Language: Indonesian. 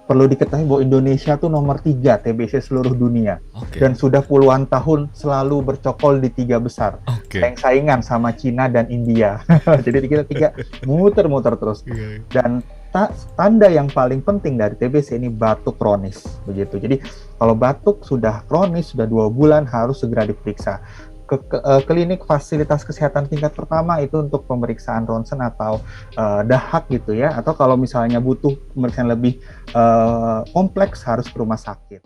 Perlu diketahui bahwa Indonesia tuh nomor 3 TBC seluruh dunia Oke. dan sudah puluhan tahun selalu bercokol di 3 besar, Oke. saing-saingan sama Cina dan India. Jadi kita 3 muter-muter terus. Iya, iya. Dan tanda yang paling penting dari TBC ini batuk kronis, begitu. Jadi kalau batuk sudah kronis, sudah 2 bulan harus segera diperiksa. Klinik fasilitas kesehatan tingkat pertama itu untuk pemeriksaan ronsen atau dahak gitu ya, atau kalau misalnya butuh pemeriksaan lebih kompleks harus ke rumah sakit.